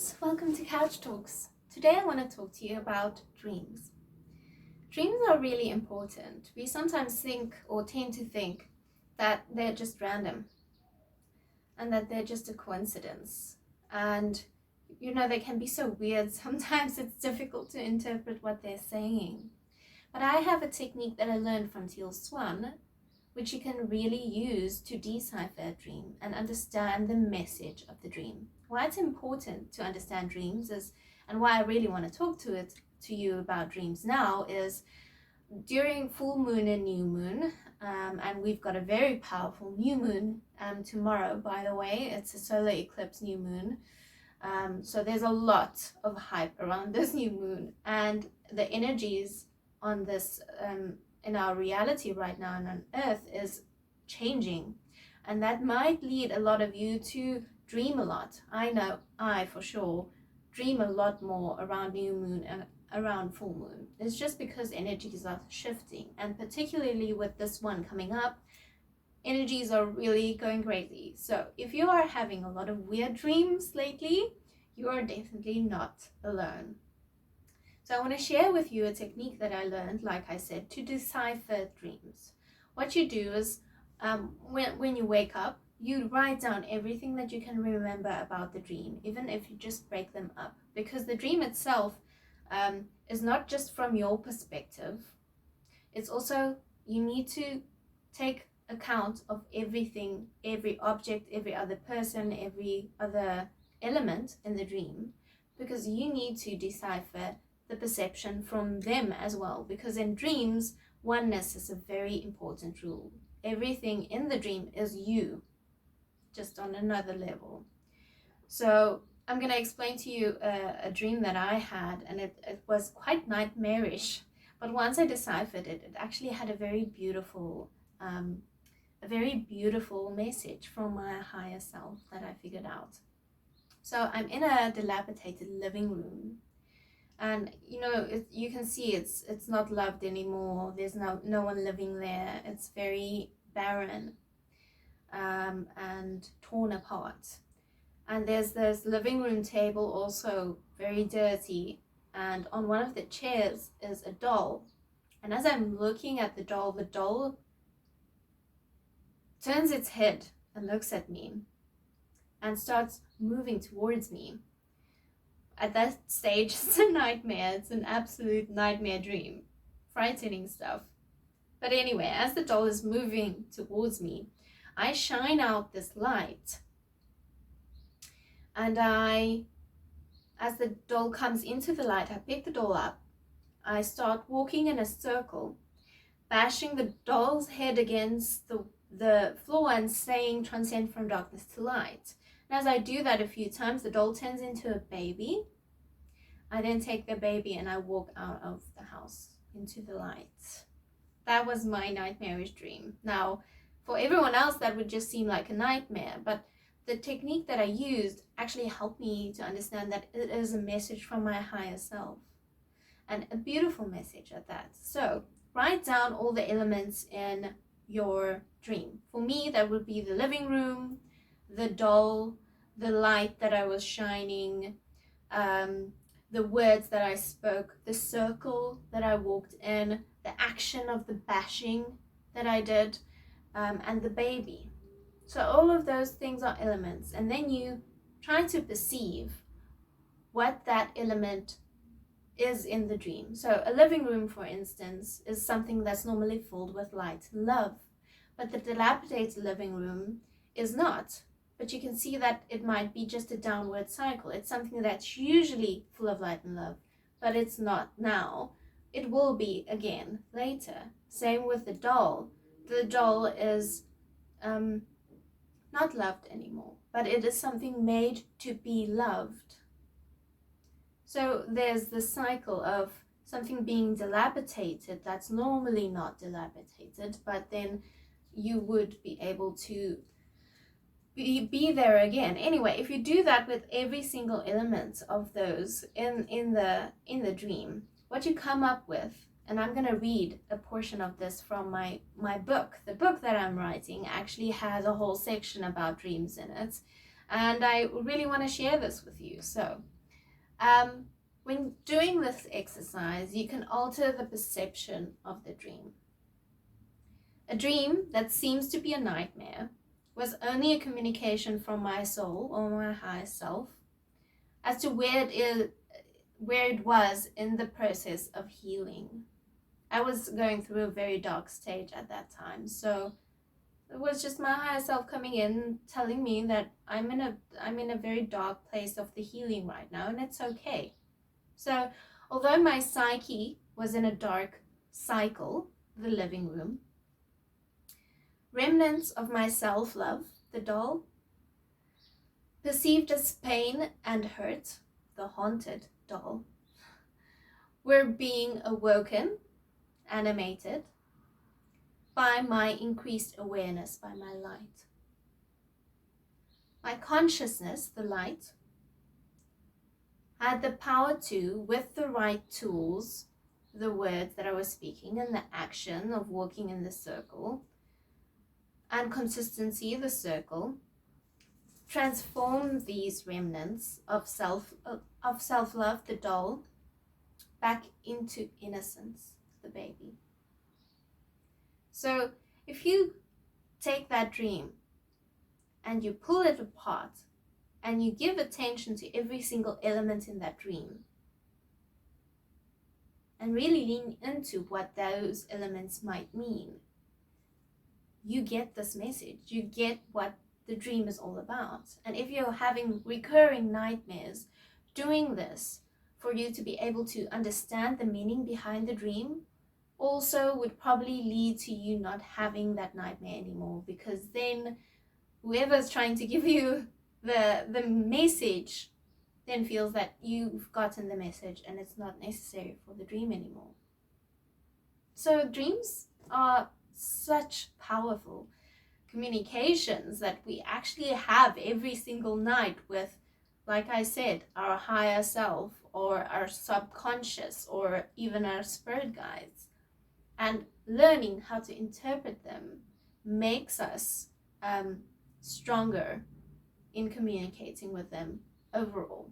loves, welcome to Couch Talks. Today I want to talk to you about dreams. Dreams are really important. We sometimes think or tend to think that they're just random and that they're just a coincidence. And they can be so weird. Sometimes it's difficult to interpret what they're saying. But I have a technique that I learned from Teal Swan, which you can really use to decipher a dream and understand the message of the dream. Why it's important to understand dreams is, and why I really want to talk to you about dreams now is during full moon and new moon, and we've got a very powerful new moon tomorrow, by the way. It's a solar eclipse new moon. So there's a lot of hype around this new moon, and the energies on this in our reality right now and on earth is changing, and that might lead a lot of you to dream a lot. I know I for sure dream a lot more around new moon and around full moon. It's just because energies are shifting, and particularly with this one coming up, energies are really going crazy. So if you are having a lot of weird dreams lately, you are definitely not alone. So I want to share with you a technique that I learned, like I said, to decipher dreams. What you do is when you wake up, you write down everything that you can remember about the dream, even if you just break them up, because the dream itself is not just from your perspective. It's also, you need to take account of everything, every object, every other person, every other element in the dream, because you need to decipher the perception from them as well, because in dreams, oneness is a very important rule. Everything in the dream is you, just on another level. So I'm going to explain to you a dream that I had, and it was quite nightmarish, but once I deciphered it, it actually had a very beautiful message from my higher self that I figured out. So I'm in a dilapidated living room, and you can see it's not loved anymore. There's no one living there. It's very barren and torn apart. And there's this living room table, also very dirty, and on one of the chairs is a doll. And as I'm looking at the doll turns its head and looks at me and starts moving towards me. At that stage, it's a nightmare. It's an absolute nightmare dream. Frightening stuff. But anyway, as the doll is moving towards me, I shine out this light. And as the doll comes into the light, I pick the doll up. I start walking in a circle, bashing the doll's head against the floor and saying, "Transcend from darkness to light." And as I do that a few times, the doll turns into a baby. I then take the baby and I walk out of the house into the light. That was my nightmarish dream. Now, for everyone else, that would just seem like a nightmare, but the technique that I used actually helped me to understand that it is a message from my higher self, and a beautiful message at that. So write down all the elements in your dream. For me, that would be the living room, the doll, the light that I was shining, the words that I spoke, the circle that I walked in, the action of the bashing that I did, and the baby. So all of those things are elements, and then you try to perceive what that element is in the dream. So a living room, for instance, is something that's normally filled with light and love, but the dilapidated living room is not. But you can see that it might be just a downward cycle. It's something that's usually full of light and love, but it's not now. It will be again later. Same with the doll. The doll is not loved anymore, but it is something made to be loved. So there's the cycle of something being dilapidated that's normally not dilapidated, but then you would be able to be there again. Anyway, if you do that with every single element of those in the dream, what you come up with, and I'm going to read a portion of this from my book. The book that I'm writing actually has a whole section about dreams in it, and I really want to share this with you. So When doing this exercise, you can alter the perception of the dream. A dream that seems to be a nightmare was only a communication from my soul or my higher self as to where it was in the process of healing. I was going through a very dark stage at that time, so it was just my higher self coming in, telling me that I'm in a very dark place of the healing right now, and it's okay. So, although my psyche was in a dark cycle, the living room, remnants of my self-love, the doll, perceived as pain and hurt, the haunted doll, were being awoken, animated, by my increased awareness, by my light. My consciousness, the light, had the power to, with the right tools, the words that I was speaking and the action of walking in the circle, and consistency, the circle, transform these remnants of self-love, the doll, back into innocence, the baby. So if you take that dream and you pull it apart and you give attention to every single element in that dream and really lean into what those elements might mean, you get this message. You get what the dream is all about. And if you're having recurring nightmares, doing this for you to be able to understand the meaning behind the dream also would probably lead to you not having that nightmare anymore, because then whoever's trying to give you the message then feels that you've gotten the message and it's not necessary for the dream anymore. So dreams are such powerful communications that we actually have every single night with, like I said, our higher self or our subconscious or even our spirit guides. And learning how to interpret them makes us stronger in communicating with them overall.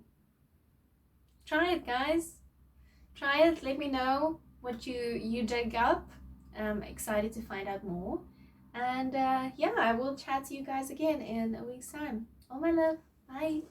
Try it, guys. Try it. Let me know what you dig up. I'm excited to find out more. And yeah, I will chat to you guys again in a week's time. All my love. Bye.